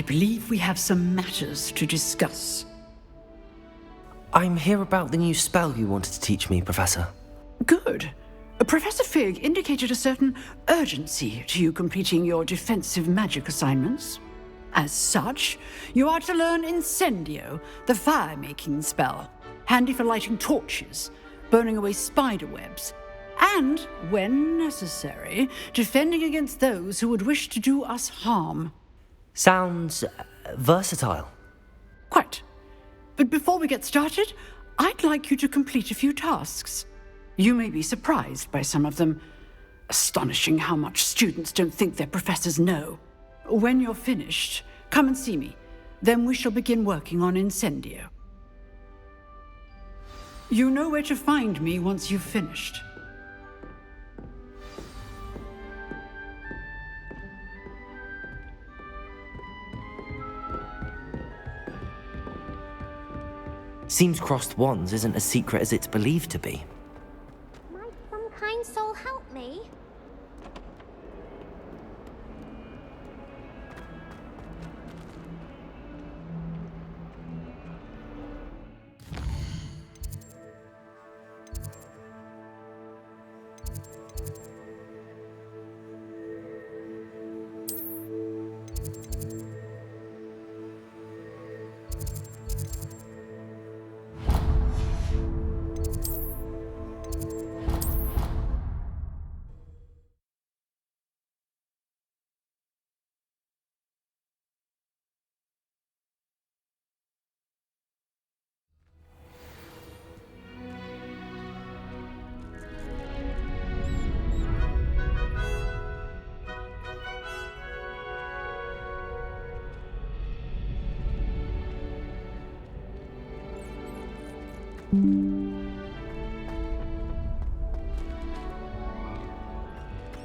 I believe we have some matters to discuss. I'm here about the new spell you wanted to teach me, Professor. Good. Professor Fig indicated a certain urgency to you completing your defensive magic assignments. As such, you are to learn Incendio, the fire-making spell, handy for lighting torches, burning away spider webs, and, when necessary, defending against those who would wish to do us harm. Sounds versatile. Quite. But before we get started, I'd like you to complete a few tasks. You may be surprised by some of them. Astonishing how much students don't think their professors know. When you're finished, come and see me. Then we shall begin working on Incendio. You know where to find me once you've finished. Seems crossed wands isn't as secret as it's believed to be. Might some kind soul help me?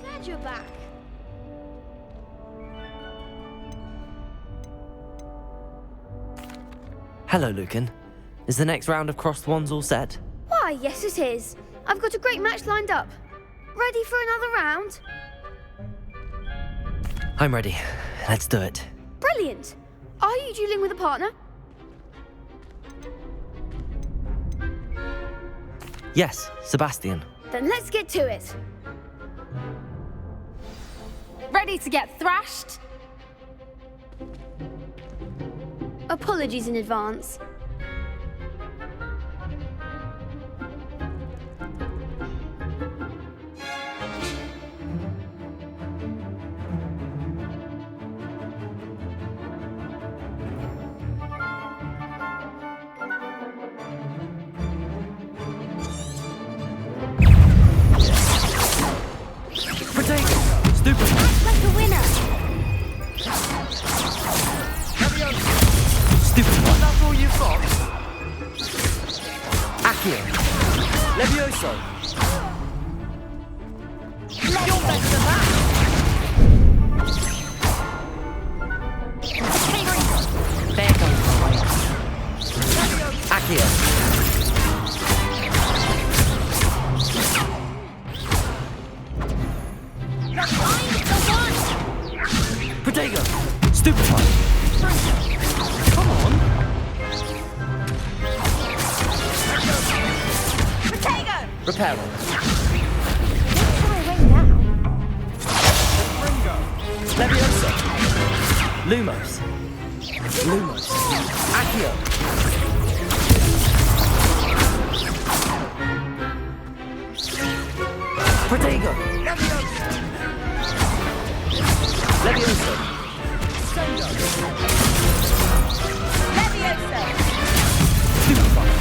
Glad you're back. Hello, Lucan. Is the next round of crossed wands all set? Why, yes it is. I've got a great match lined up. Ready for another round? I'm ready. Let's do it. Brilliant. Are you dueling with a partner? Yes, Sebastian. Then let's get to it. Ready to get thrashed? Apologies in advance. Stupid! Act like a winner. Stupid one! That's all you've got? Accio! Levioso! You're better than that! There goes my way. Accio! Protego! Stupid one! Come on! Protego! Reparo! Let's try away now. Leviosa! Lumos! Lumos! Accio! Protego! Leviosa! Leviosa! Stupid one!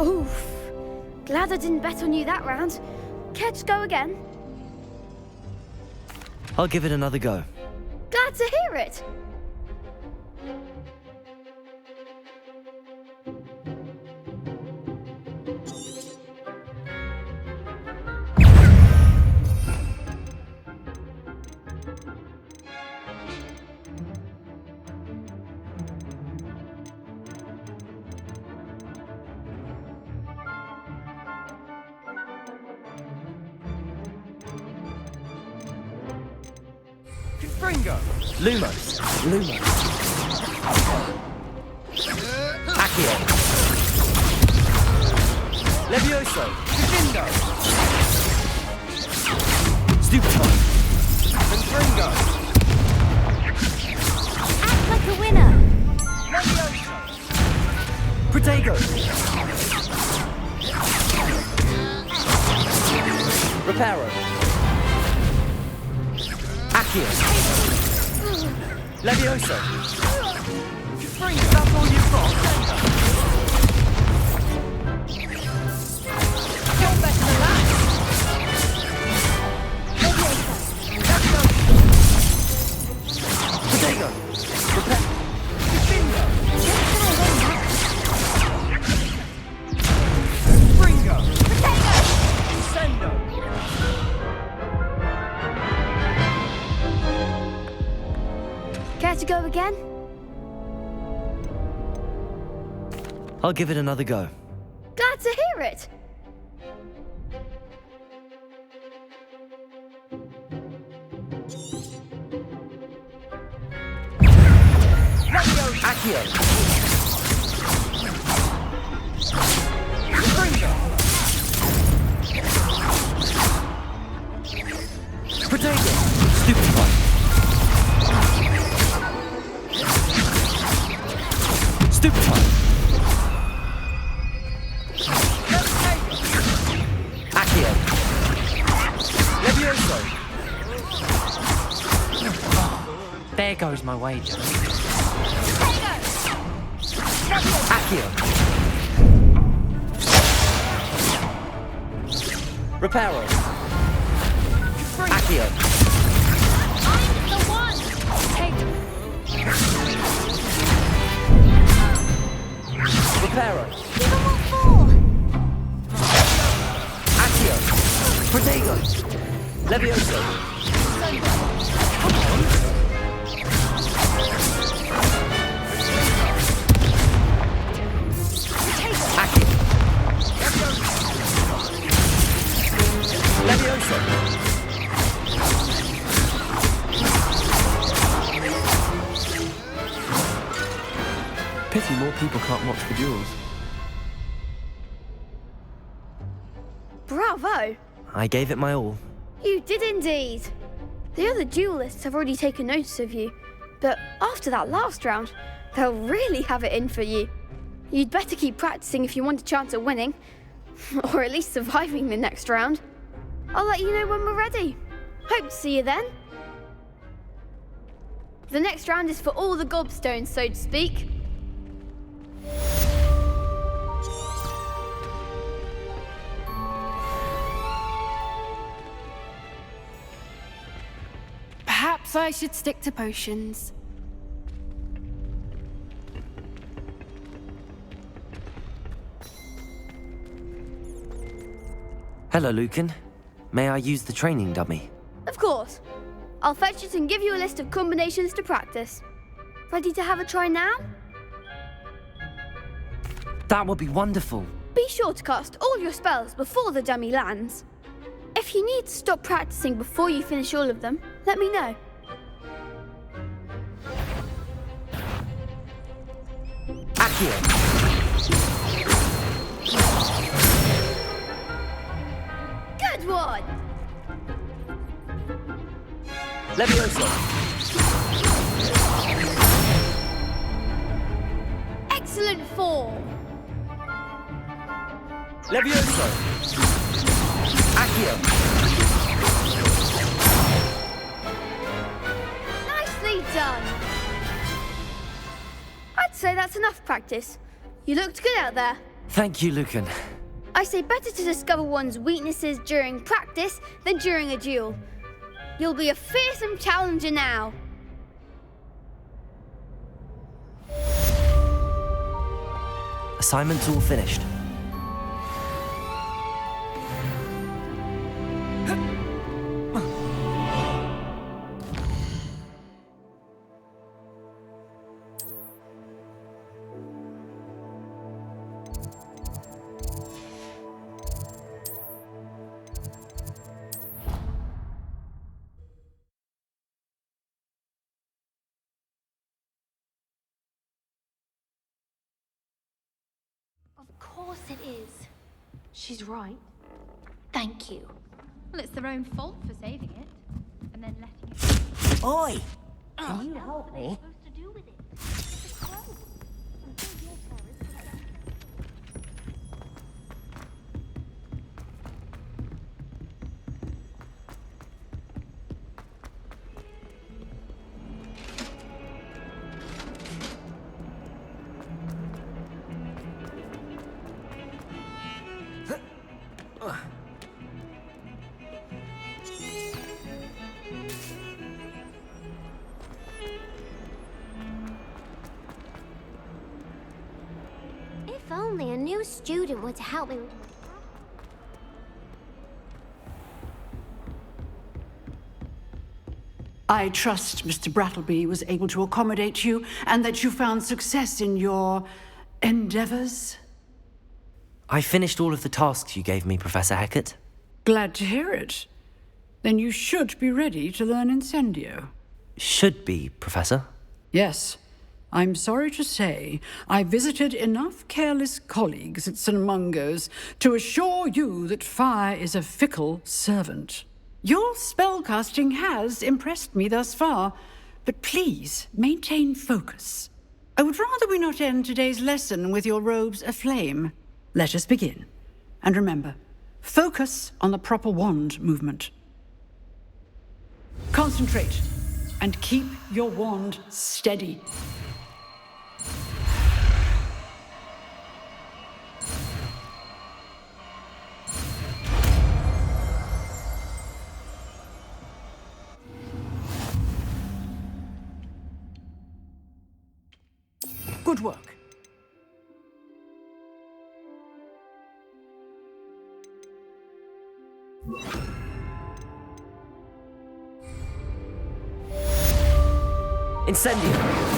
Oof. Glad I didn't bet on you that round. Care to go again? I'll give it another go. Glad to hear it. Fringo. Lumos. Lumos. Accio. Levioso. Crescendo. Stupefy. Fringo. Act like a winner. Levioso. Protego. Reparo. Accio. Levioso. Fringo. That's all you've got. You're better than that. Protego. Reparo. Crescendo. Fringo. Sendo. Care to go again? I'll give it another go. Glad to hear it. Accio. Fringo. Protego. Stupefy. Stupefy. Accio. Levioso. There goes my wager. Accio. Reparo. Accio. The one. Reparo. Give them what for. Accio. Protego. Levioso. Accio. Levioso. Pity more people can't watch the duels. Bravo. I gave it my all. You did indeed. The other duelists have already taken notice of you, but after that last round, they'll really have it in for you. You'd better keep practicing if you want a chance at winning, or at least surviving the next round. I'll let you know when we're ready. Hope to see you then. The next round is for all the gobstones, so to speak. Perhaps I should stick to potions. Hello, Lucan. May I use the training dummy? Of course. I'll fetch it and give you a list of combinations to practice. Ready to have a try now? That would be wonderful. Be sure to cast all your spells before the dummy lands. If you need to stop practicing before you finish all of them, let me know. Accio. Good one! Levioso. Excellent form! Levioso. Accio. Nicely done! I'd say that's enough practice. You looked good out there. Thank you, Lucan. I say better to discover one's weaknesses during practice than during a duel. You'll be a fearsome challenger now. Assignment's all finished. course it is. She's right. Thank you. Well, it's their own fault for saving it. And then letting it... Oi! Can you help me? Supposed to do with it? It's a clone. Until your terrorists... If only a new student were to help me with my... I trust Mr. Brattleby was able to accommodate you and that you found success in your endeavors. I finished all of the tasks you gave me, Professor Hecat. Glad to hear it. Then you should be ready to learn Incendio. Should be, Professor. Yes. I'm sorry to say, I visited enough careless colleagues at St. Mungo's to assure you that fire is a fickle servant. Your spellcasting has impressed me thus far, but please maintain focus. I would rather we not end today's lesson with your robes aflame. Let us begin. And remember, focus on the proper wand movement. Concentrate and keep your wand steady. Good work. Incendio!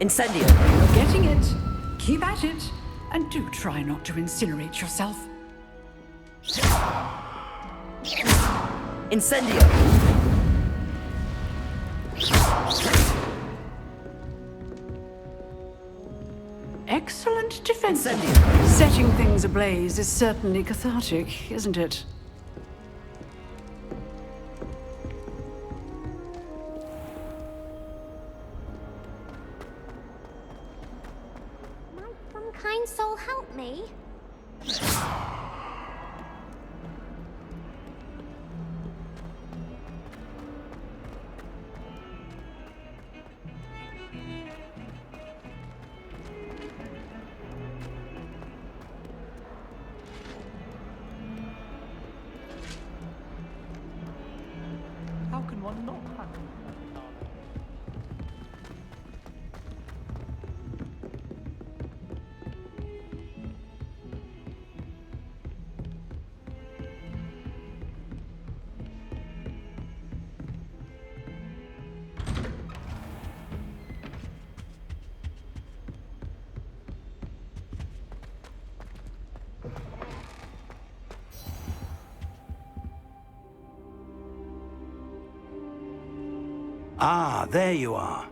Incendio! You're getting it. Keep at it. And do try not to incinerate yourself. Incendio! Excellent defense. Incendio! Setting things ablaze is certainly cathartic, isn't it? Might some kind soul help me? How can one not have it? Ah, there you are.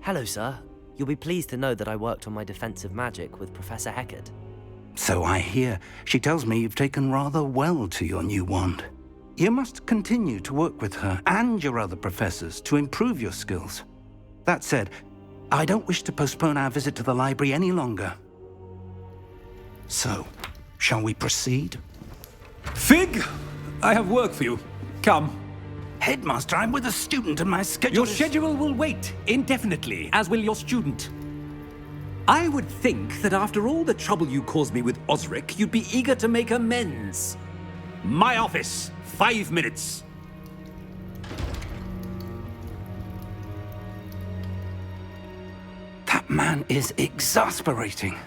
Hello, sir. You'll be pleased to know that I worked on my defensive magic with Professor Hecat. So I hear. She tells me you've taken rather well to your new wand. You must continue to work with her and your other professors to improve your skills. That said, I don't wish to postpone our visit to the library any longer. So, shall we proceed? Fig, I have work for you. Come. Headmaster, I'm with a student and my schedule Your schedule will wait indefinitely, as will your student. I would think that after all the trouble you caused me with Osric, you'd be eager to make amends. My office, 5 minutes. That man is exasperating.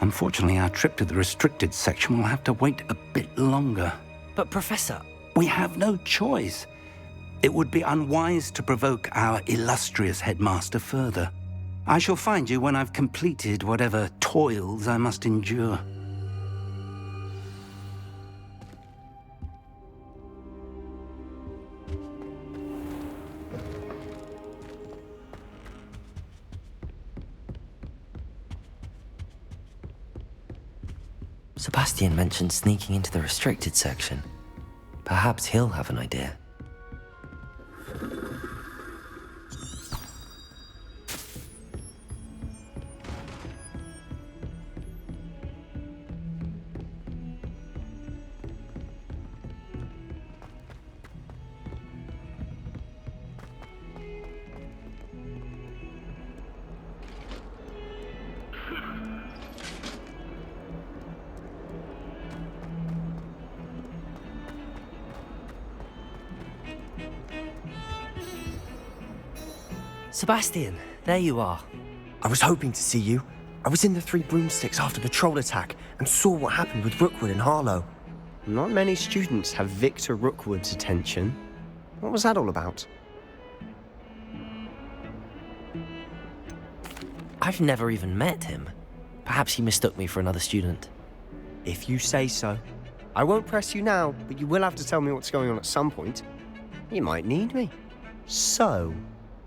Unfortunately, our trip to the restricted section will have to wait a bit longer. But Professor... We have no choice. It would be unwise to provoke our illustrious headmaster further. I shall find you when I've completed whatever toils I must endure. Sebastian mentioned sneaking into the restricted section. Perhaps he'll have an idea. Sebastian, there you are. I was hoping to see you. I was in the Three Broomsticks after the troll attack and saw what happened with Rookwood and Harlow. Not many students have Victor Rookwood's attention. What was that all about? I've never even met him. Perhaps he mistook me for another student. If you say so. I won't press you now, but you will have to tell me what's going on at some point. You might need me. So,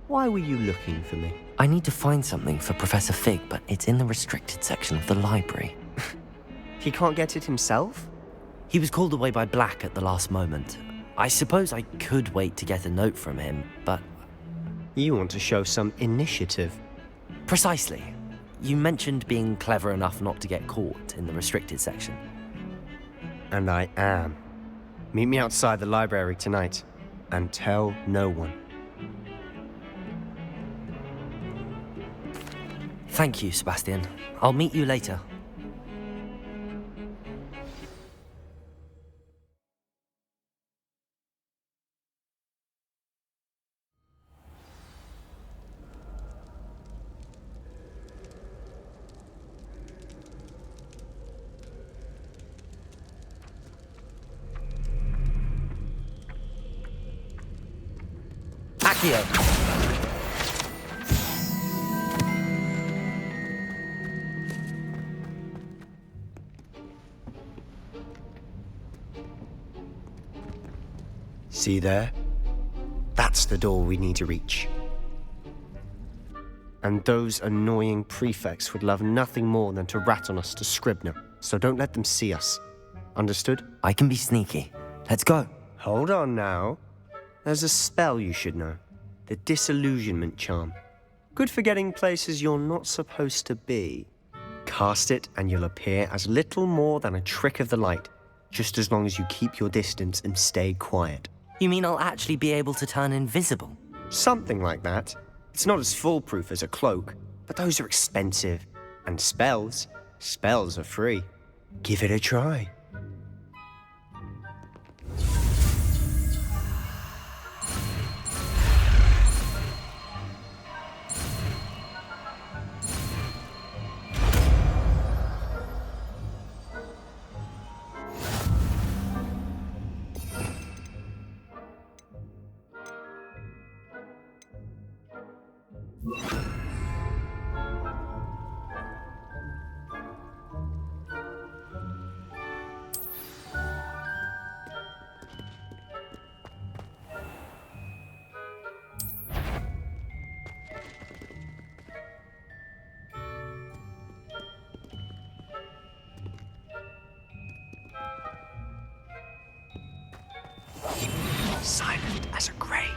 why were you looking for me? I need to find something for Professor Fig, but it's in the restricted section of the library. He can't get it himself? He was called away by Black at the last moment. I suppose I could wait to get a note from him, but... You want to show some initiative. Precisely. You mentioned being clever enough not to get caught in the restricted section. And I am. Meet me outside the library tonight, and tell no one. Thank you, Sebastian. I'll meet you later. Accio! See there? That's the door we need to reach. And those annoying prefects would love nothing more than to rat on us to Scribner, so don't let them see us. Understood? I can be sneaky. Let's go. Hold on now. There's a spell you should know. The Disillusionment Charm. Good for getting places you're not supposed to be. Cast it and you'll appear as little more than a trick of the light, just as long as you keep your distance and stay quiet. You mean I'll actually be able to turn invisible? Something like that. It's not as foolproof as a cloak, but those are expensive. And spells are free. Give it a try. Silent as a grave.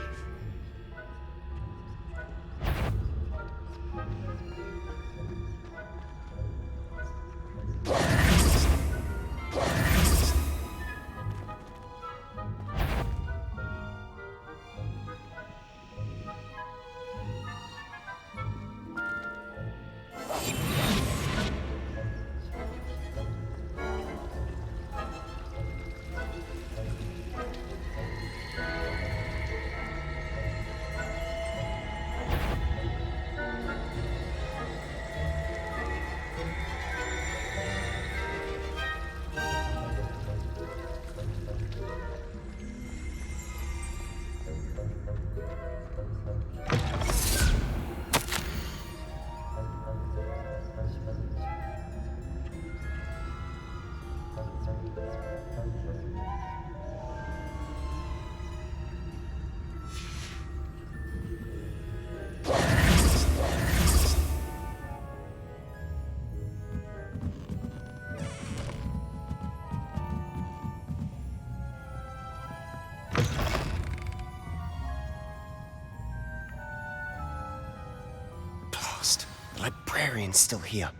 librarian's still here.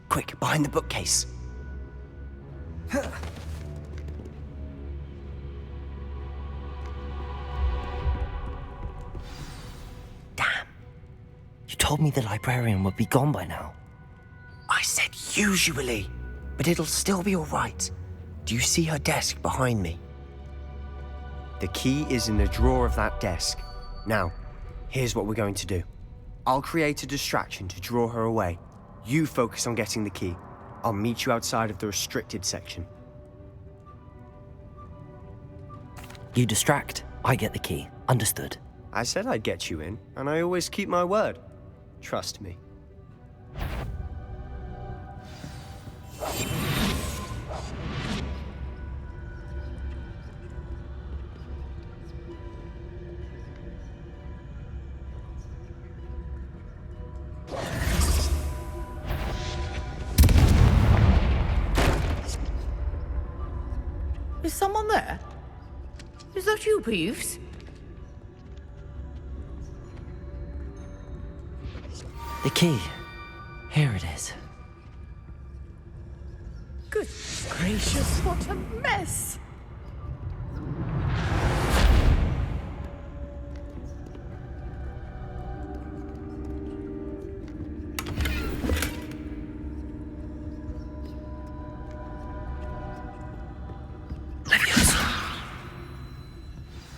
Quick, behind the bookcase. Damn. You told me the librarian would be gone by now. I said usually, but it'll still be all right. Do you see her desk behind me? The key is in the drawer of that desk. Now, here's what we're going to do. I'll create a distraction to draw her away. You focus on getting the key. I'll meet you outside of the restricted section. You distract, I get the key. Understood. I said I'd get you in, and I always keep my word. Trust me. Is someone there? Is that you, Peeves? The key. Here it is. Good gracious, what a mess!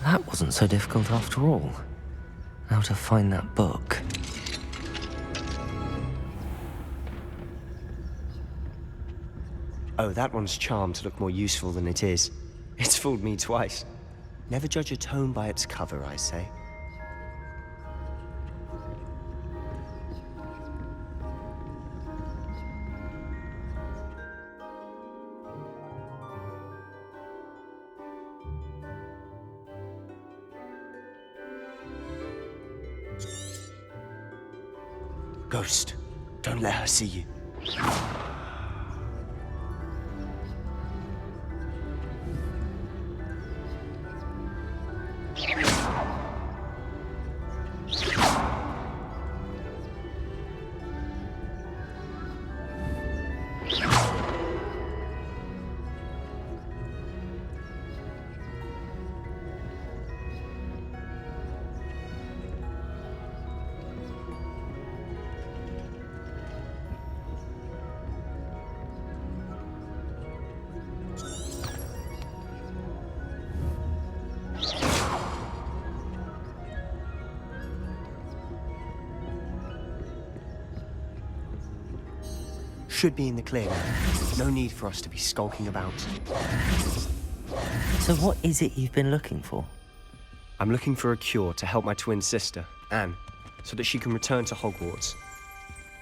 That wasn't so difficult after all. How to find that book. Oh, that one's charmed to look more useful than it is. It's fooled me twice. Never judge a tome by its cover, I say. Ghost, don't let her see you. Should be in the clear now. No need for us to be skulking about. So what is it you've been looking for? I'm looking for a cure to help my twin sister, Anne, so that she can return to Hogwarts.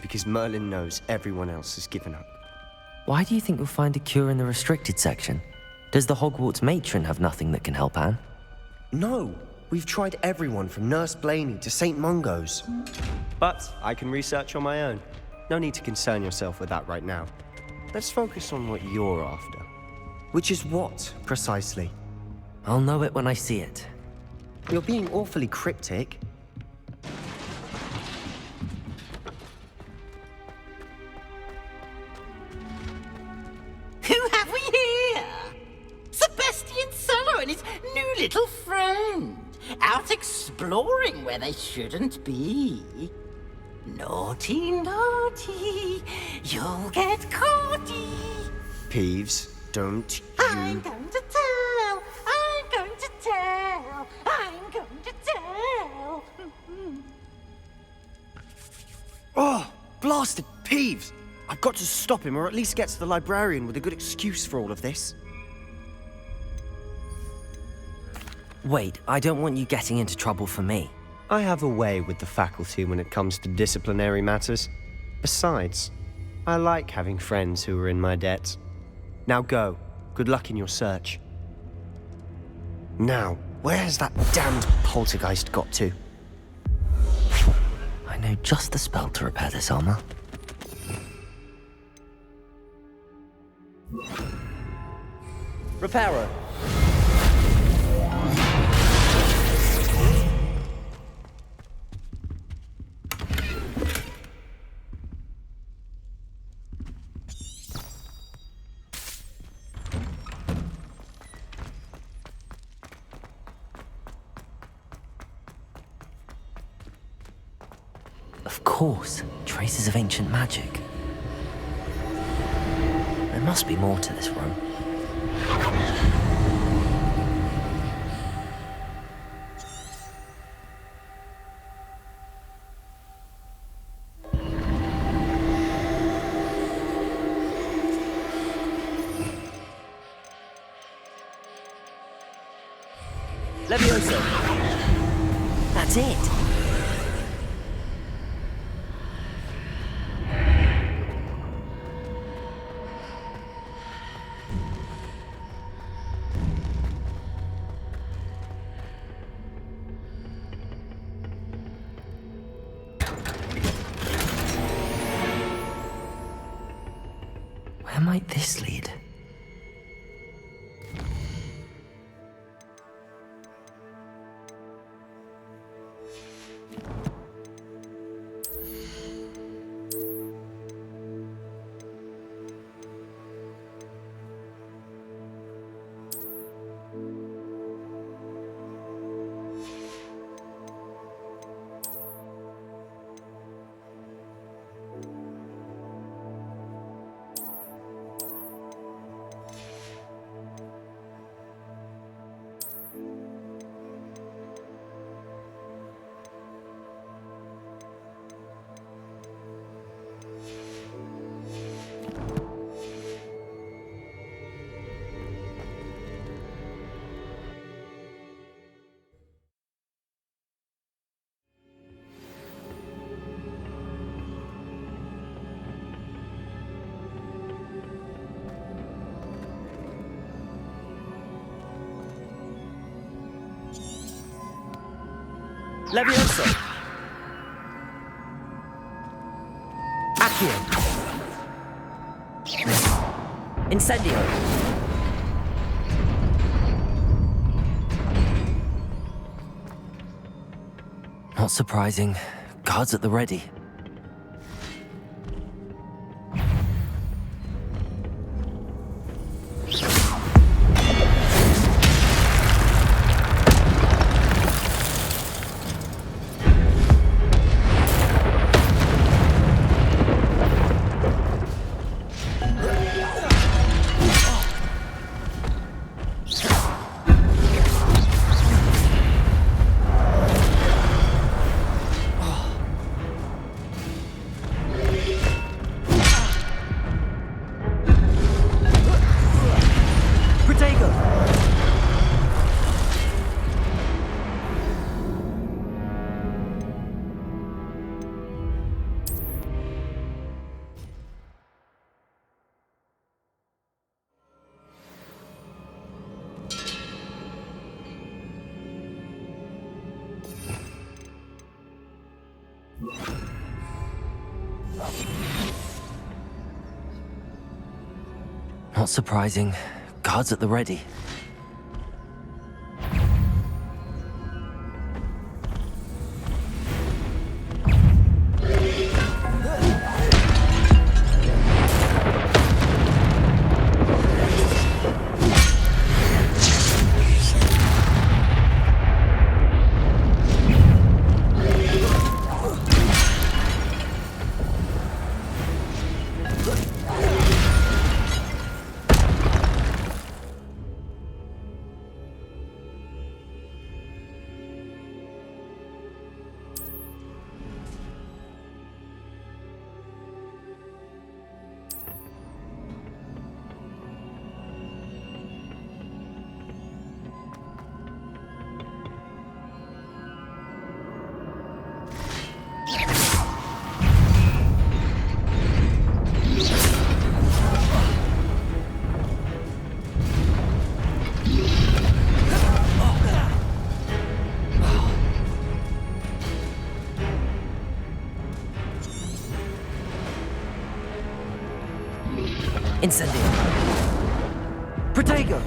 Because Merlin knows everyone else has given up. Why do you think you'll find a cure in the restricted section? Does the Hogwarts matron have nothing that can help Anne? No! We've tried everyone from Nurse Blaney to St. Mungo's. But I can research on my own. No need to concern yourself with that right now. Let's focus on what you're after. Which is what, precisely? I'll know it when I see it. You're being awfully cryptic. Who have we here? Sebastian Sallow and his new little friend. Out exploring where they shouldn't be. Naughty, naughty, you'll get caughty. Peeves, don't you... I'm going to tell, I'm going to tell, I'm going to tell. Oh, blasted Peeves! I've got to stop him, or at least get to the librarian with a good excuse for all of this. Wait, I don't want you getting into trouble for me. I have a way with the faculty when it comes to disciplinary matters. Besides, I like having friends who are in my debt. Now go. Good luck in your search. Now, where has that damned poltergeist got to? I know just the spell to repair this armor. Reparo. Of course, traces of ancient magic. There must be more to this room. Levioso! That's it! Where might this lead? Levioso! Accio! Incendio! Not surprising. Guards at the ready. Not surprising. Guards at the ready. Incendio! Protego!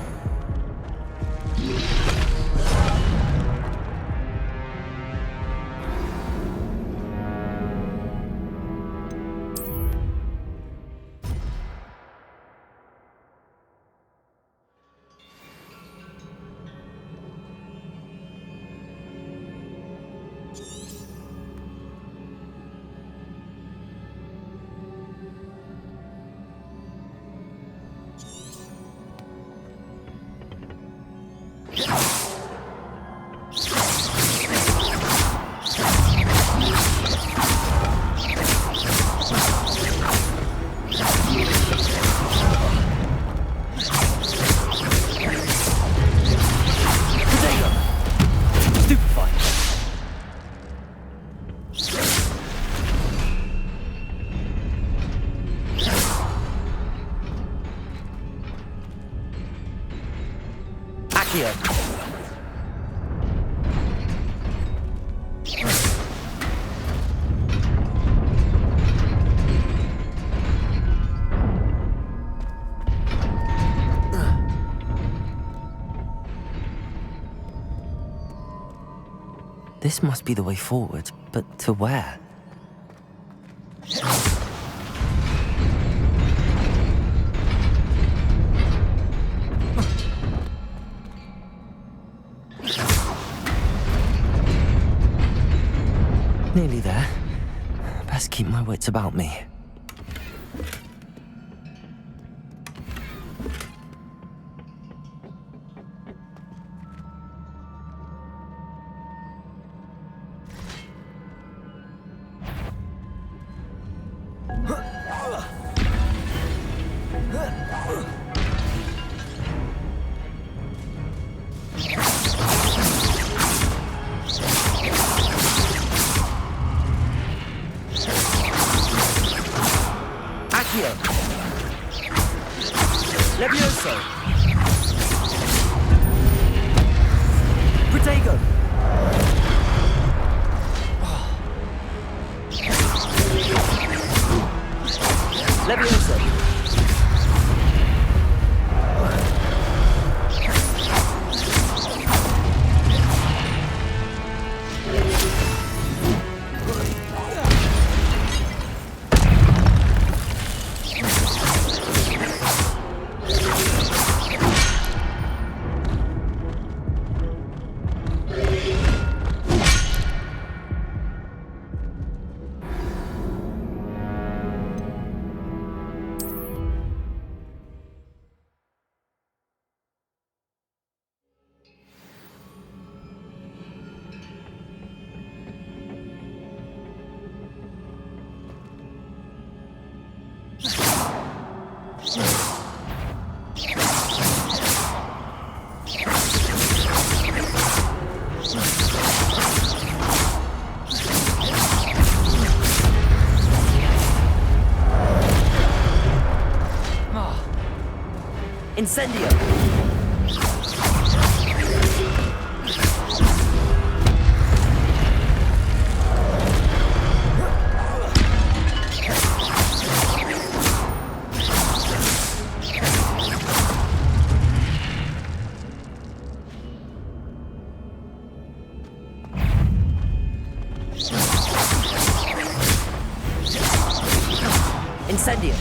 Incendio. This must be the way forward, but to where? Nearly there. Best keep my wits about me. Levioso! Protego! Levioso! Incendio! Incendio!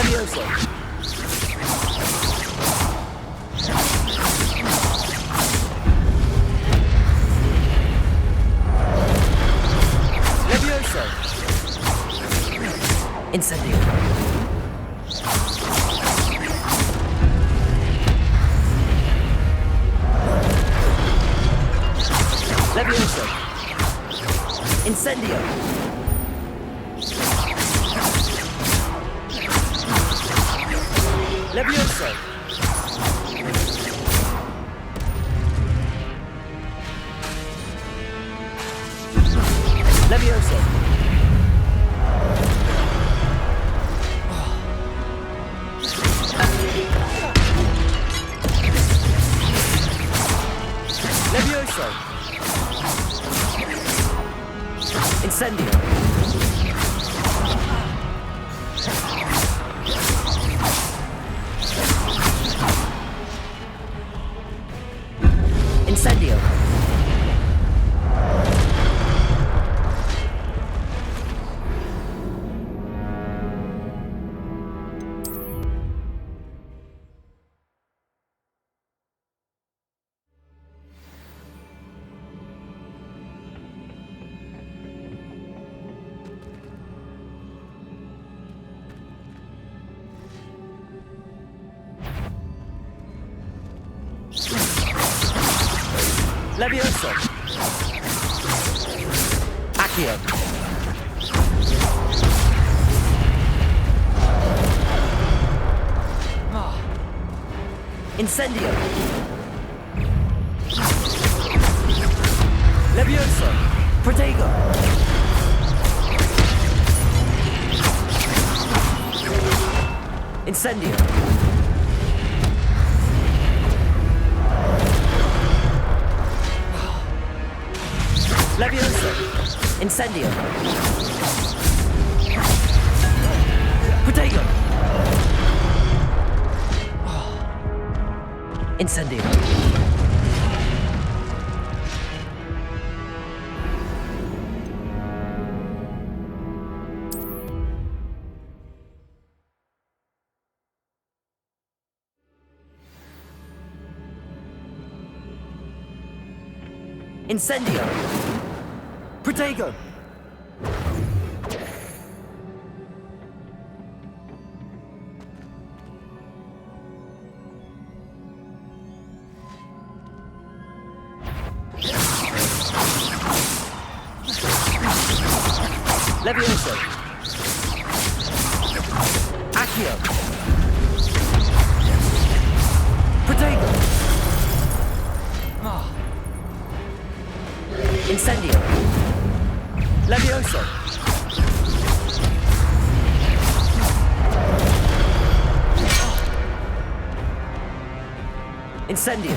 Levioso! Levioso! Incendio! Levioso! Incendio! Levioso! Levioso! Levioso! Incendio! Incendio! Levioso! Accio! Incendio! Levioso! Protego! Incendio! Levioso! Incendio! Protego! Incendio! Incendio! Protego! Levioso! Accio! Protego! Incendio! Levioso! Incendio!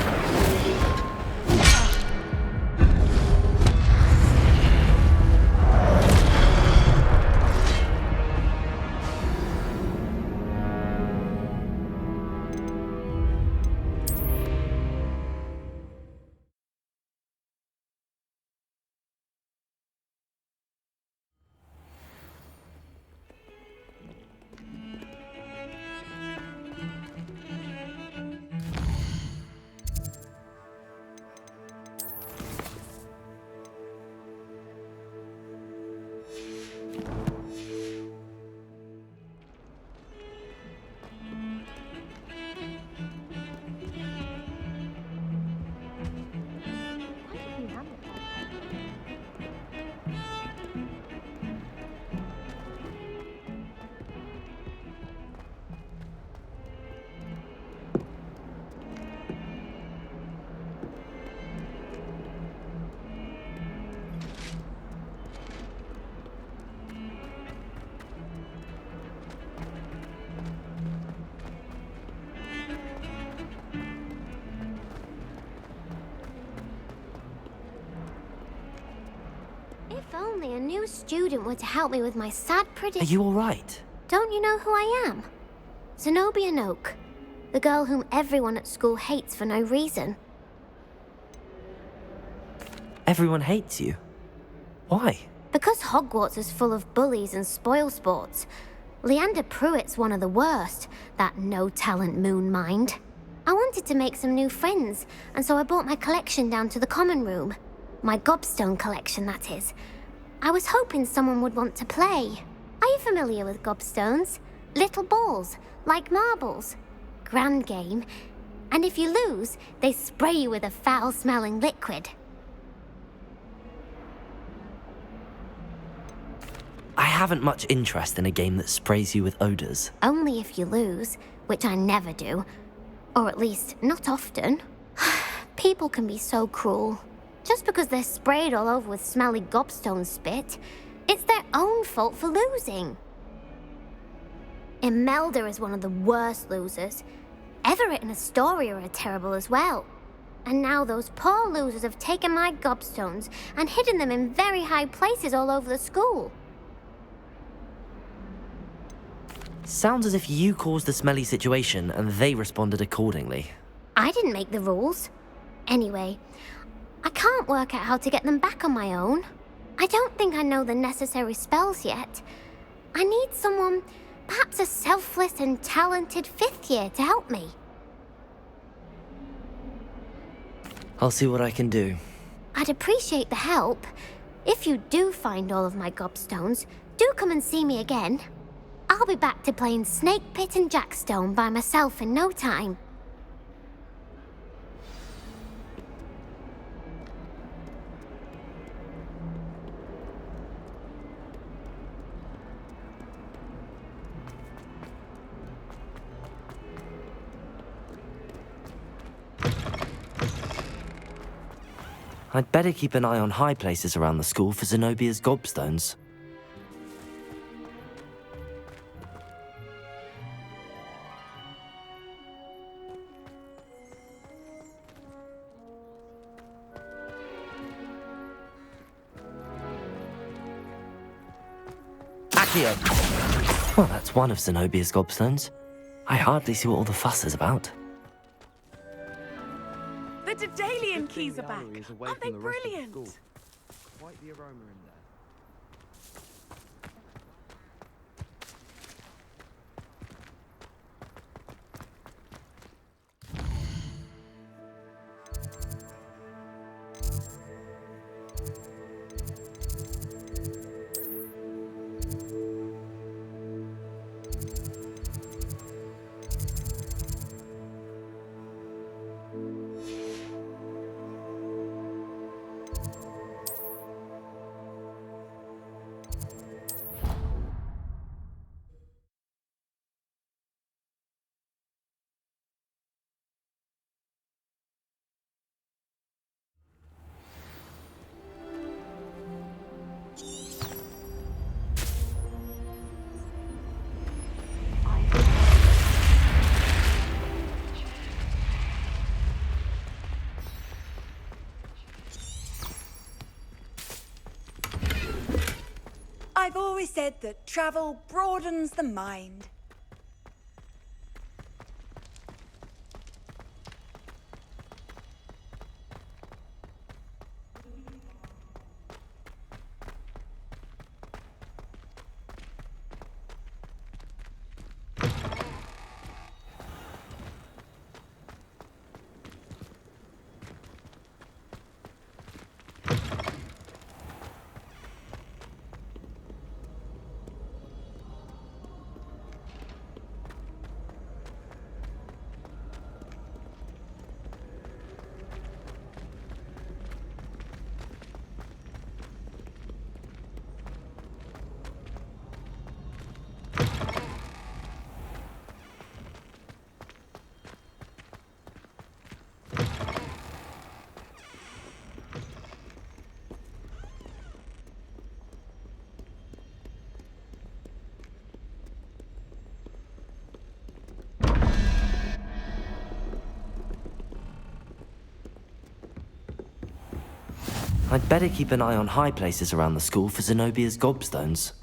If only a new student were to help me with my sad Are you alright? Don't you know who I am? Zenobia Noak, the girl whom everyone at school hates for no reason. Everyone hates you. Why? Because Hogwarts is full of bullies and spoilsports. Leander Pruitt's one of the worst, that no-talent moon mind. I wanted to make some new friends, and so I brought my collection down to the common room. My gobstone collection, that is. I was hoping someone would want to play. Are you familiar with gobstones? Little balls, like marbles. Grand game. And if you lose, they spray you with a foul-smelling liquid. I haven't much interest in a game that sprays you with odors. Only if you lose, which I never do. Or at least, not often. People can be so cruel. Just because they're sprayed all over with smelly gobstone spit, it's their own fault for losing. Imelda is one of the worst losers. Everett and Astoria are terrible as well. And now those poor losers have taken my gobstones and hidden them in very high places all over the school. Sounds as if you caused the smelly situation and they responded accordingly. I didn't make the rules. Anyway, I can't work out how to get them back on my own. I don't think I know the necessary spells yet. I need someone, perhaps a selfless and talented 5th year to help me. I'll see what I can do. I'd appreciate the help. If you do find all of my gobstones, do come and see me again. I'll be back to playing Snake Pit and Jackstone by myself in no time. I'd better keep an eye on high places around the school for Zenobia's gobstones. Accio! Well, that's one of Zenobia's gobstones. I hardly see what all the fuss is about. The Daedalian keys are back. Aren't they brilliant? Quite the aroma in there. I've always said that travel broadens the mind. I'd better keep an eye on high places around the school for Zenobia's gobstones.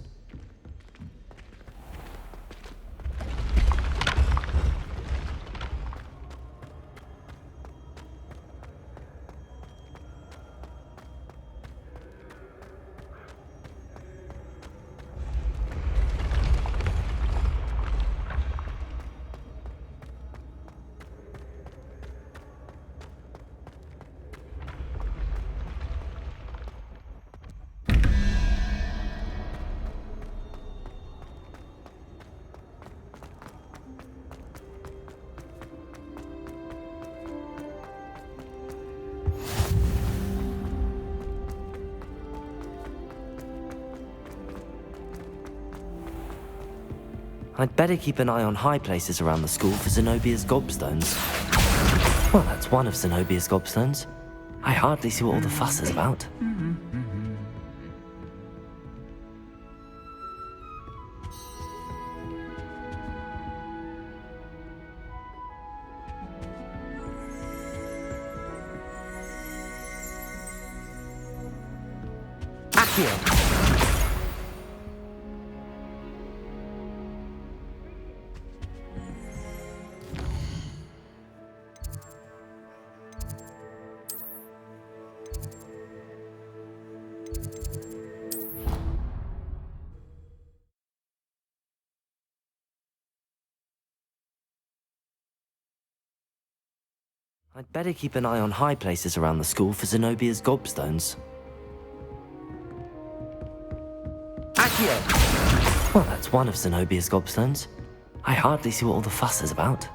I'd better keep an eye on high places around the school for Zenobia's gobstones. Well, that's one of Zenobia's gobstones. I hardly see what all the fuss is about. Accio! I'd better keep an eye on high places around the school for Zenobia's gobstones. Accio! Well, that's one of Zenobia's gobstones. I hardly see what all the fuss is about.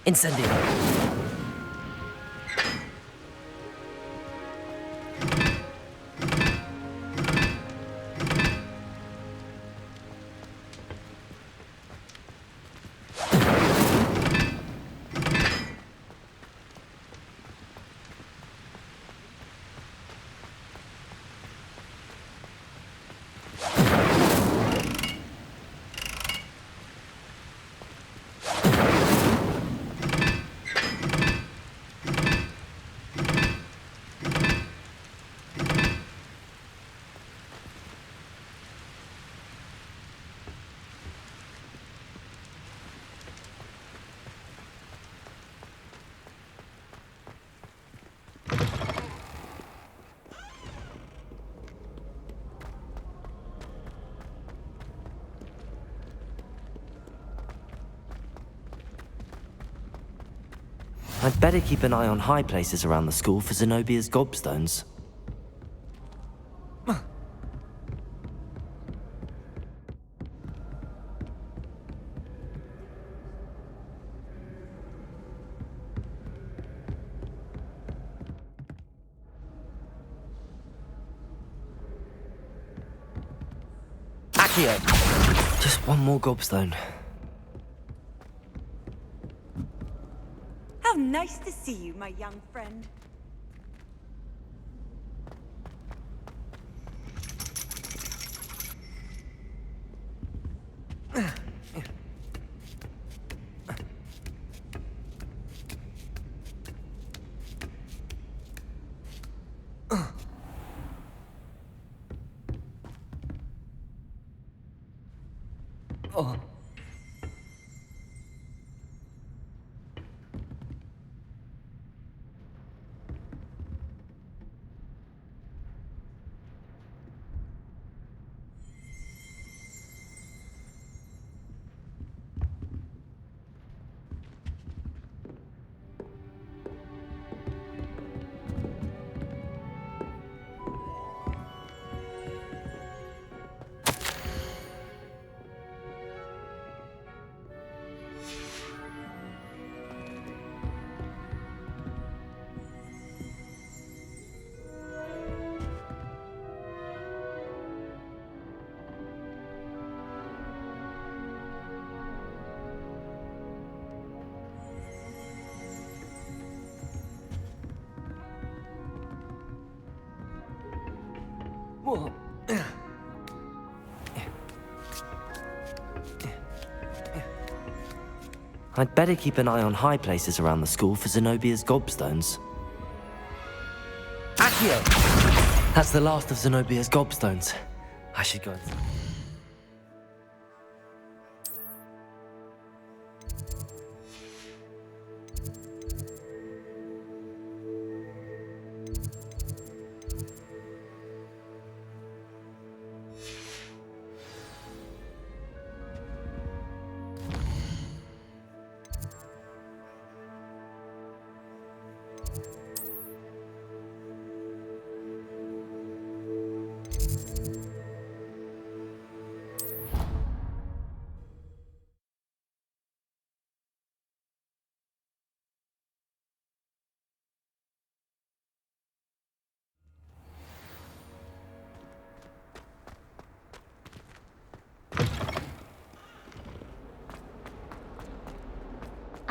Incendio! I'd better keep an eye on high places around the school for Zenobia's gobstones. Accio! Just one more gobstone. How nice to see you, my young friend. Oh. Whoa. I'd better keep an eye on high places around the school for Zenobia's gobstones. Accio! That's the last of Zenobia's gobstones. I should go inside.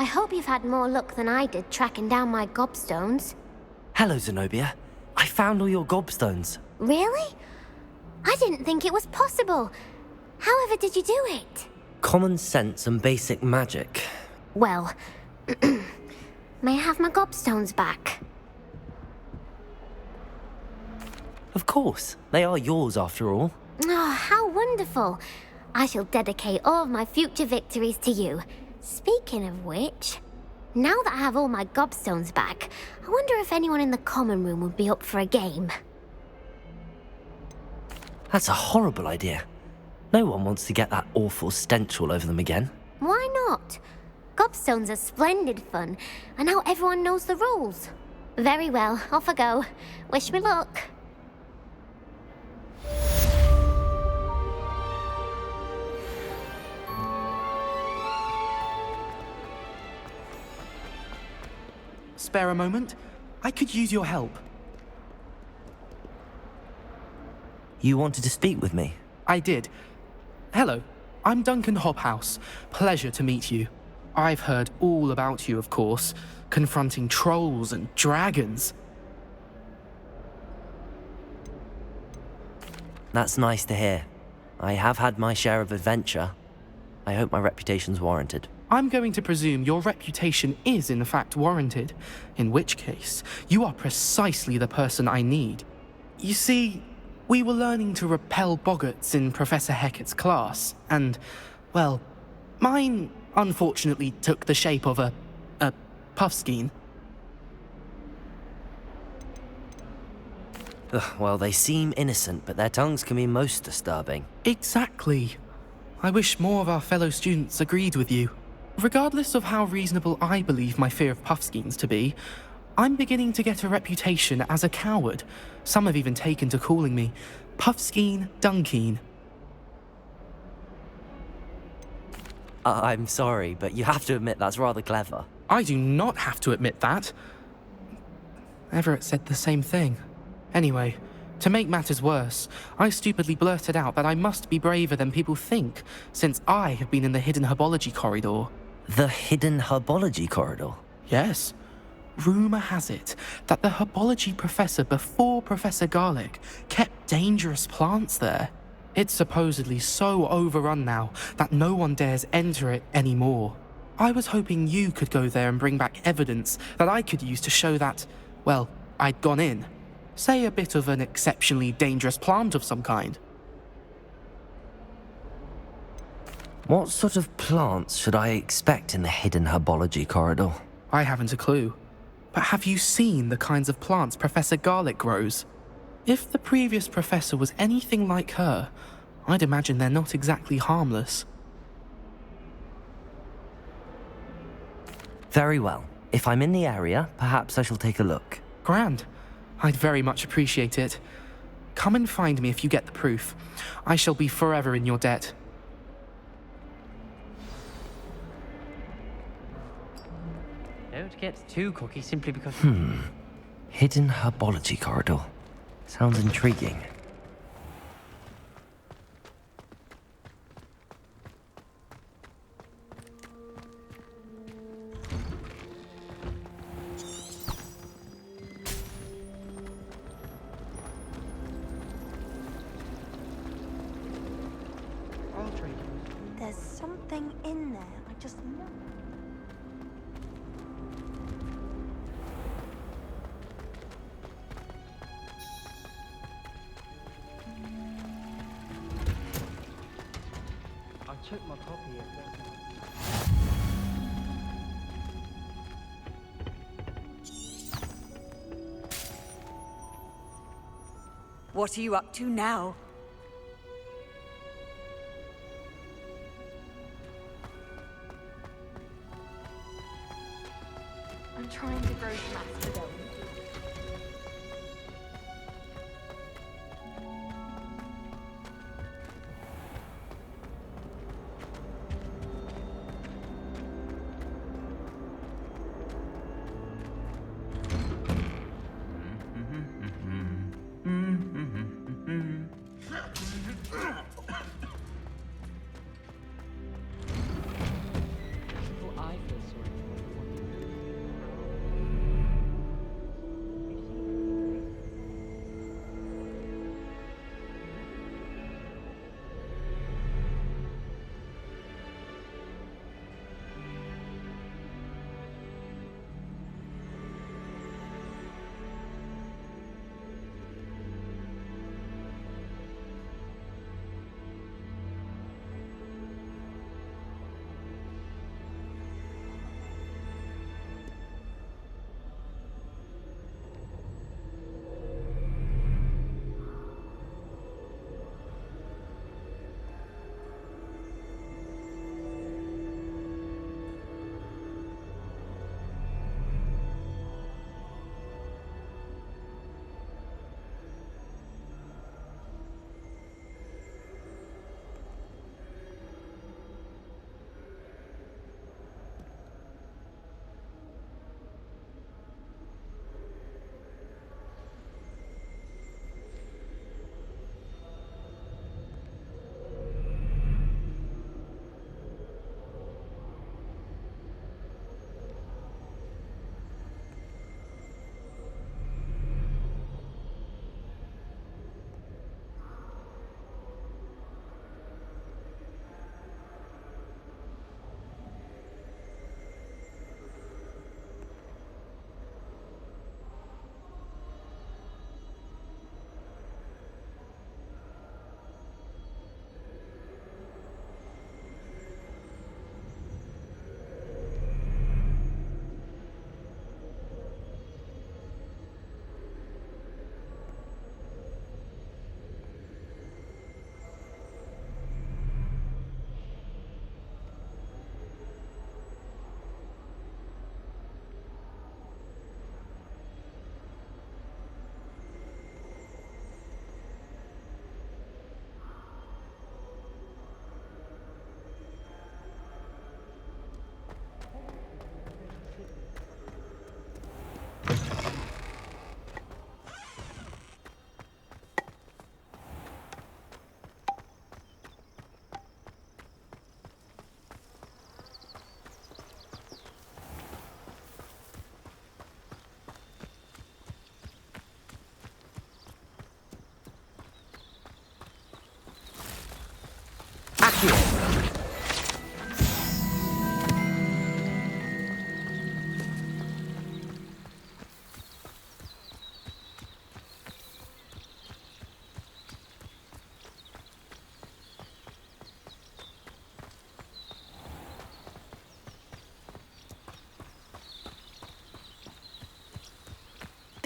I hope you've had more luck than I did tracking down my gobstones. Hello, Zenobia. I found all your gobstones. Really? I didn't think it was possible. However did you do it? Common sense and basic magic. Well, may I have my gobstones back? Of course. They are yours after all. Oh, how wonderful. I shall dedicate all of my future victories to you. Speaking of which, now that I have all my gobstones back, I wonder if anyone in the common room would be up for a game. That's a horrible idea. No one wants to get that awful stench all over them again. Why not? Gobstones are splendid fun, and now everyone knows the rules. Very well, off I go. Wish me luck. Spare a moment? I could use your help. You wanted to speak with me? I did. Hello, I'm Duncan Hobhouse. Pleasure to meet you. I've heard all about you, of course, confronting trolls and dragons. That's nice to hear. I have had my share of adventure. I hope my reputation's warranted. I'm going to presume your reputation is in fact warranted, in which case, you are precisely the person I need. You see, we were learning to repel boggarts in Professor Hecat's class, and, well, mine unfortunately took the shape of a puffskein. Well, they seem innocent, but their tongues can be most disturbing. Exactly. I wish more of our fellow students agreed with you. Regardless of how reasonable I believe my fear of puffskeins to be, I'm beginning to get a reputation as a coward. Some have even taken to calling me Puffskeen Dunkeen. I'm sorry, but you have to admit that's rather clever. I do not have to admit that. Everett said the same thing. Anyway, to make matters worse, I stupidly blurted out that I must be braver than people think, since I have been in the hidden herbology corridor. The hidden herbology corridor? Yes. Rumour has it that the herbology professor before Professor Garlic kept dangerous plants there. It's supposedly so overrun now that no one dares enter it anymore. I was hoping you could go there and bring back evidence that I could use to show that, well, I'd gone in. Say a bit of an exceptionally dangerous plant of some kind. What sort of plants should I expect in the hidden herbology corridor? I haven't a clue. But have you seen the kinds of plants Professor Garlic grows? If the previous professor was anything like her, I'd imagine they're not exactly harmless. Very well. If I'm in the area, perhaps I shall take a look. Grand. I'd very much appreciate it. Come and find me if you get the proof. I shall be forever in your debt. Don't get too cocky simply because... Hidden herbology corridor. Sounds intriguing. There's something in there, I just know. check my copy if there's one. What are you up to now? I'm trying to grow mastodon. Well, I feel sorry for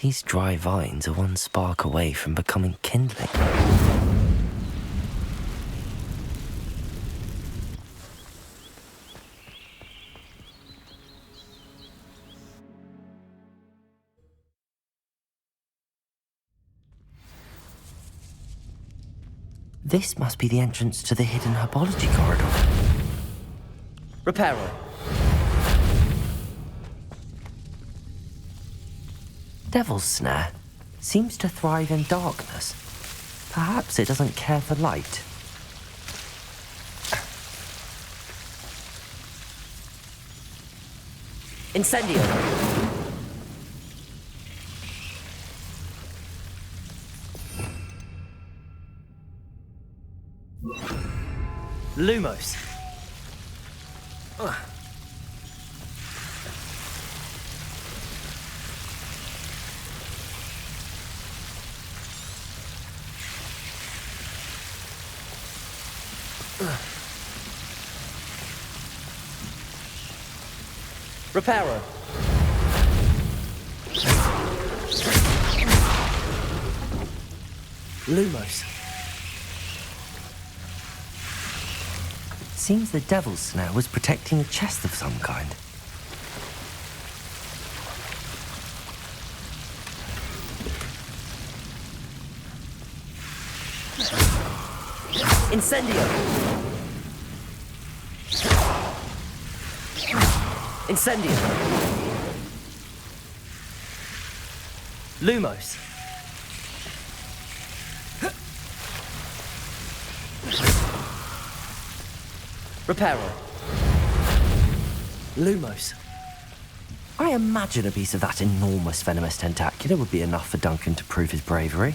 These dry vines are one spark away from becoming kindling. This must be the entrance to the hidden herbology corridor. Reparo. Devil's Snare seems to thrive in darkness. Perhaps it doesn't care for light. Incendio. Lumos. Reparo. Lumos. Seems the devil's snare was protecting a chest of some kind. Incendio! Incendio! Lumos! Reparo. Lumos. I imagine a piece of that enormous venomous tentacular would be enough for Duncan to prove his bravery.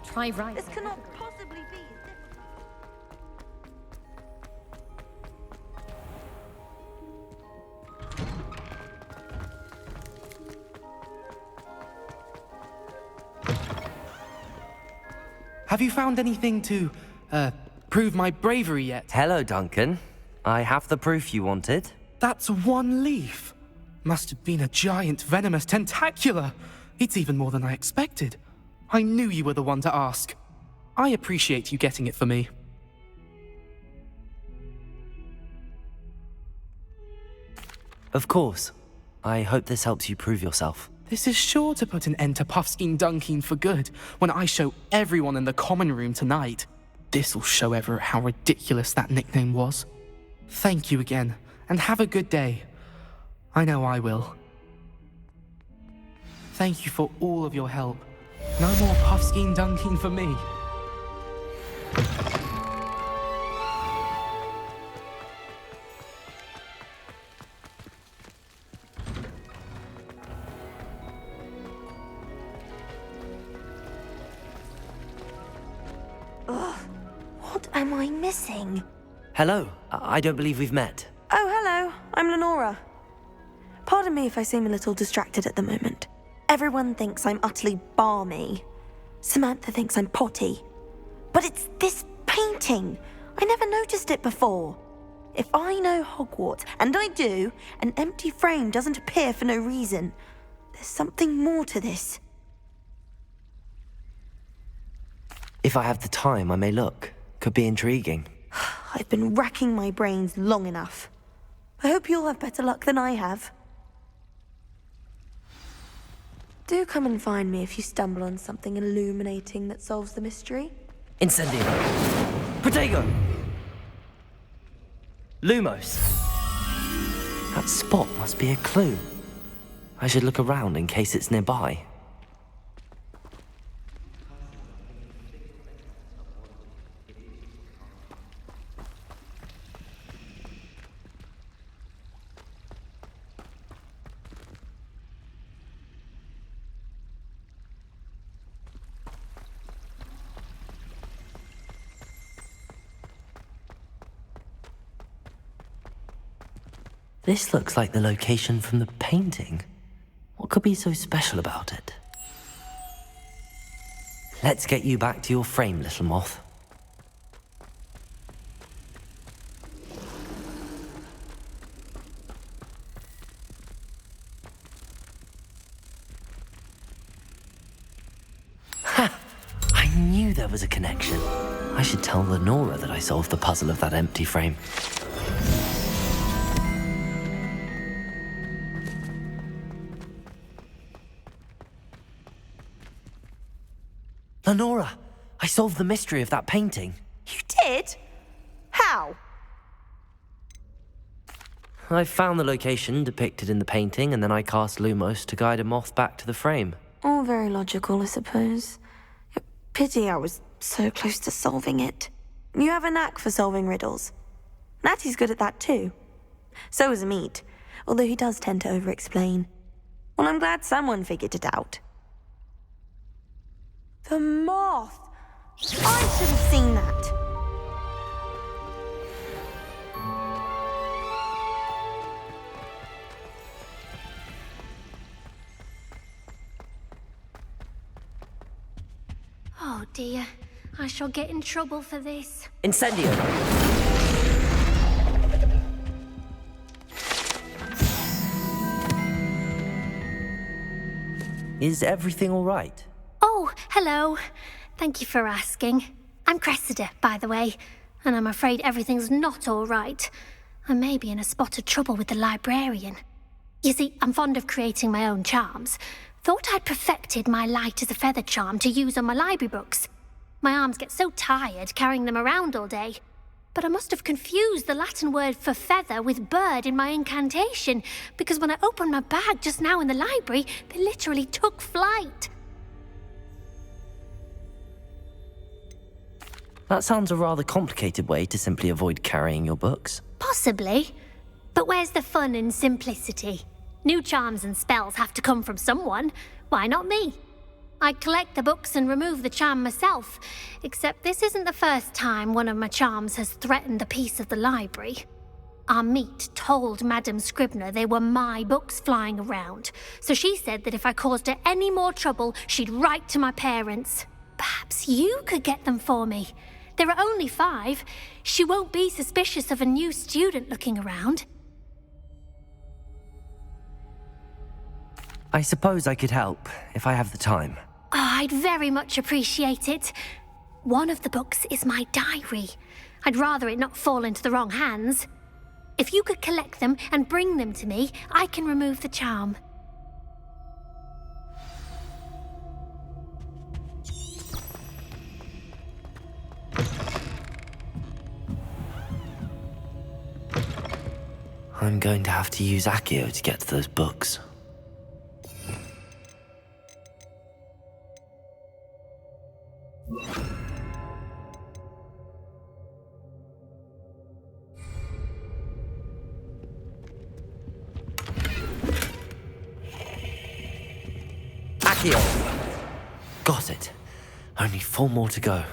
Try right. This cannot possibly be. Have you found anything to, prove my bravery yet? Hello, Duncan. I have the proof you wanted. That's one leaf. Must have been a giant venomous tentacula. It's even more than I expected. I knew you were the one to ask. I appreciate you getting it for me. Of course. I hope this helps you prove yourself. This is sure to put an end to Puffskein Dunkeen for good when I show everyone in the common room tonight. This'll show Everett how ridiculous that nickname was. Thank you again, and have a good day. I know I will. Thank you for all of your help. No more Puffskein Dunkeen for me. What am I missing? Hello. I don't believe we've met. Oh, hello. I'm Lenora. Pardon me if I seem a little distracted at the moment. Everyone thinks I'm utterly balmy. Samantha thinks I'm potty. But it's this painting. I never noticed it before. If I know Hogwarts, and I do, an empty frame doesn't appear for no reason. There's something more to this. If I have the time, I may look. Could be intriguing. I've been racking my brains long enough. I hope you'll have better luck than I have. Do come and find me if you stumble on something illuminating that solves the mystery. Incendio. Protego. Lumos. That spot must be a clue. I should look around in case it's nearby. This looks like the location from the painting. What could be so special about it? Let's get you back to your frame, little moth. Ha! I knew there was a connection. I should tell Lenora that I solved the puzzle of that empty frame. Lenora, I solved the mystery of that painting. You did? How? I found the location depicted in the painting, and then I cast Lumos to guide a moth back to the frame. All very logical, I suppose. Pity I was so close to solving it. You have a knack for solving riddles. Natty's good at that too. So is Amit, although he does tend to over-explain. Well, I'm glad someone figured it out. The moth! I should have seen that. Oh dear, I shall get in trouble for this. Incendio! Is everything all right? Oh, hello. Thank you for asking. I'm Cressida, by the way, and I'm afraid everything's not all right. I may be in a spot of trouble with the librarian. You see, I'm fond of creating my own charms. Thought I'd perfected my light as a feather charm to use on my library books. My arms get so tired carrying them around all day. But I must have confused the Latin word for feather with bird in my incantation, because when I opened my bag just now in the library, they literally took flight. That sounds a rather complicated way to simply avoid carrying your books. Possibly. But where's the fun in simplicity? New charms and spells have to come from someone. Why not me? I collect the books and remove the charm myself, except this isn't the first time one of my charms has threatened a piece of the library. Amit told Madame Scribner they were my books flying around, so she said that if I caused her any more trouble, she'd write to my parents. Perhaps you could get them for me. There are only 5. She won't be suspicious of a new student looking around. I suppose I could help, if I have the time. Oh, I'd very much appreciate it. One of the books is my diary. I'd rather it not fall into the wrong hands. If you could collect them and bring them to me, I can remove the charm. I'm going to have to use Accio to get to those books. Accio! Got it. Only 4 more to go.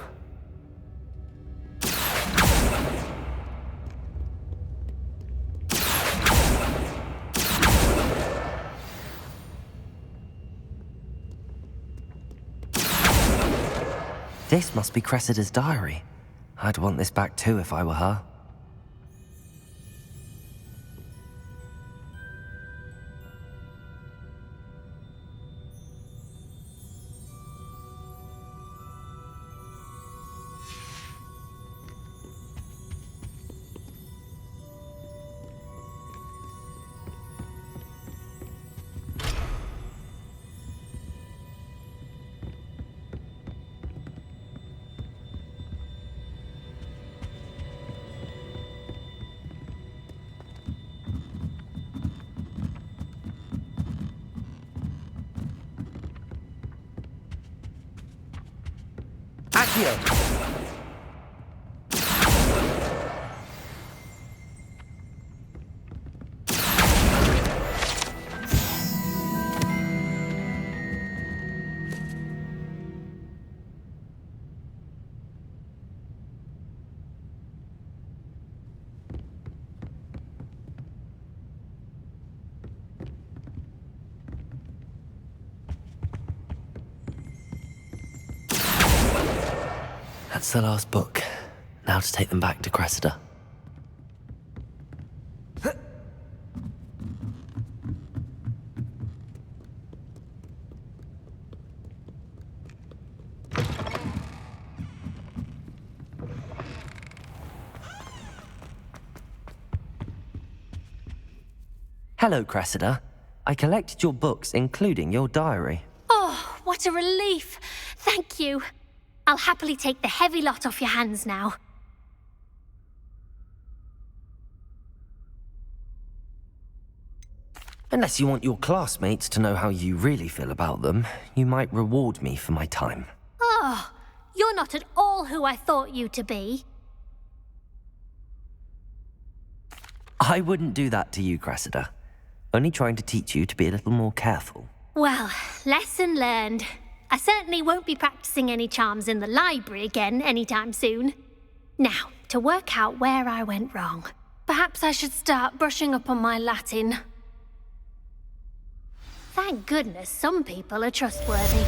This must be Cressida's diary. I'd want this back too if I were her. Accio! That's the last book. Now to take them back to Cressida. Hello, Cressida. I collected your books, including your diary. Oh, what a relief. Thank you. I'll happily take the heavy lot off your hands now. Unless you want your classmates to know how you really feel about them, you might reward me for my time. Oh, you're not at all who I thought you to be. I wouldn't do that to you, Cressida. Only trying to teach you to be a little more careful. Well, lesson learned. I certainly won't be practicing any charms in the library again anytime soon. Now, to work out where I went wrong. Perhaps I should start brushing up on my Latin. Thank goodness some people are trustworthy.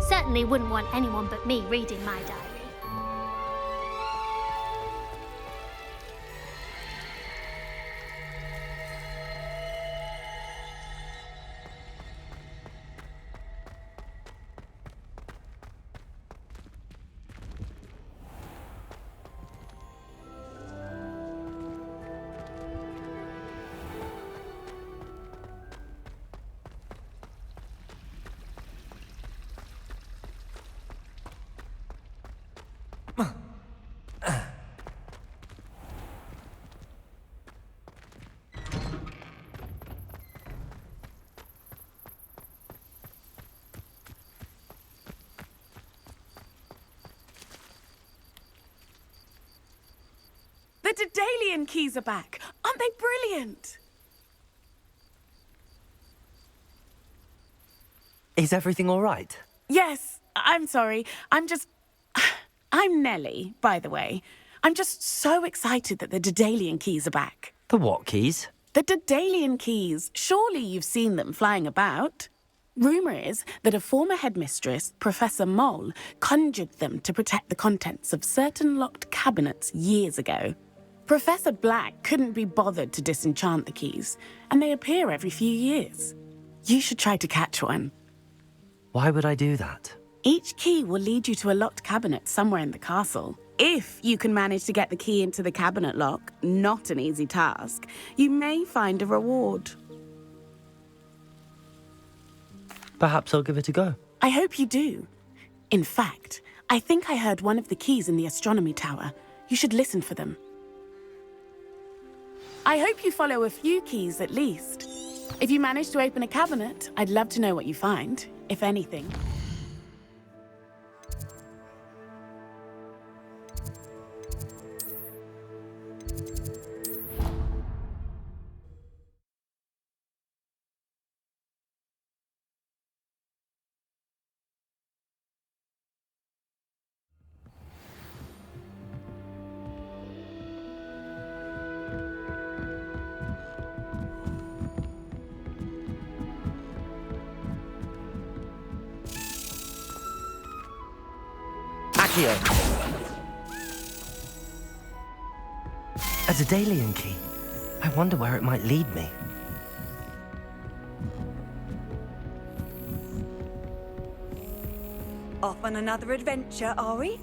Certainly wouldn't want anyone but me reading my diary. The Daedalian keys are back. Aren't they brilliant? Is everything all right? Yes, I'm sorry. I'm Nellie, by the way. I'm just so excited that the Daedalian keys are back. The what keys? The Daedalian keys. Surely you've seen them flying about. Rumour is that a former headmistress, Professor Moll, conjured them to protect the contents of certain locked cabinets years ago. Professor Black couldn't be bothered to disenchant the keys, and they appear every few years. You should try to catch one. Why would I do that? Each key will lead you to a locked cabinet somewhere in the castle. If you can manage to get the key into the cabinet lock, not an easy task, you may find a reward. Perhaps I'll give it a go. I hope you do. In fact, I think I heard one of the keys in the astronomy tower. You should listen for them. I hope you follow a few keys at least. If you manage to open a cabinet, I'd love to know what you find, if anything. Accio! A Daedalian key. I wonder where it might lead me. Off on another adventure, are we?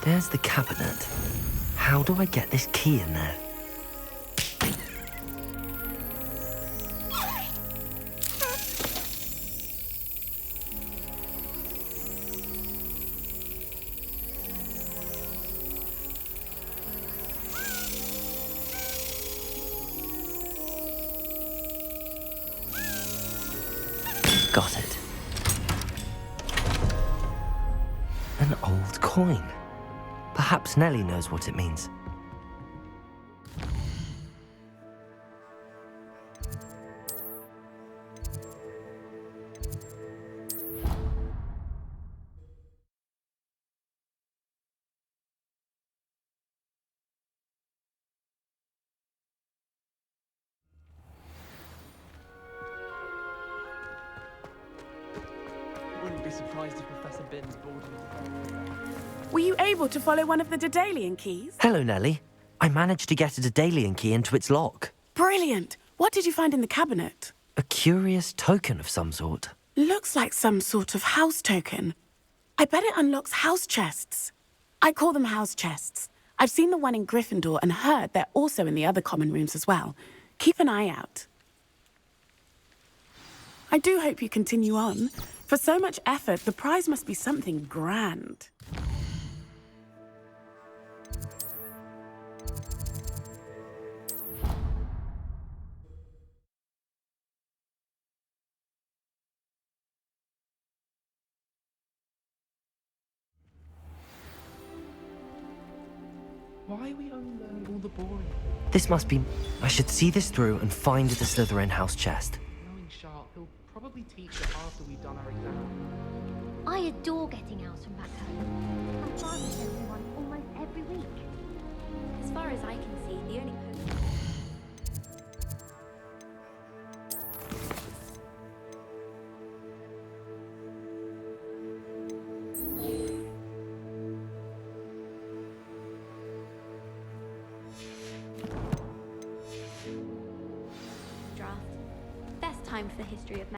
There's the cabinet. How do I get this key in there? Got it. An old coin. Perhaps Nellie knows what it means. surprised if Professor Binns boarded it. Were you able to follow one of the Daedalian keys? Hello, Nellie. I managed to get a Daedalian key into its lock. Brilliant! What did you find in the cabinet? A curious token of some sort. Looks like some sort of house token. I bet it unlocks house chests. I call them house chests. I've seen the one in Gryffindor and heard they're also in the other common rooms as well. Keep an eye out. I do hope you continue on. For so much effort, the prize must be something grand. Why are we only learning all the boring? This must be... I should see this through and find the Slytherin house chest. Knowing Sharp, he'll probably teach it after we've done our exam. I adore getting out from back home. My father sends me one almost every week. As far as I can see, the only person... Draft. Best time for the history of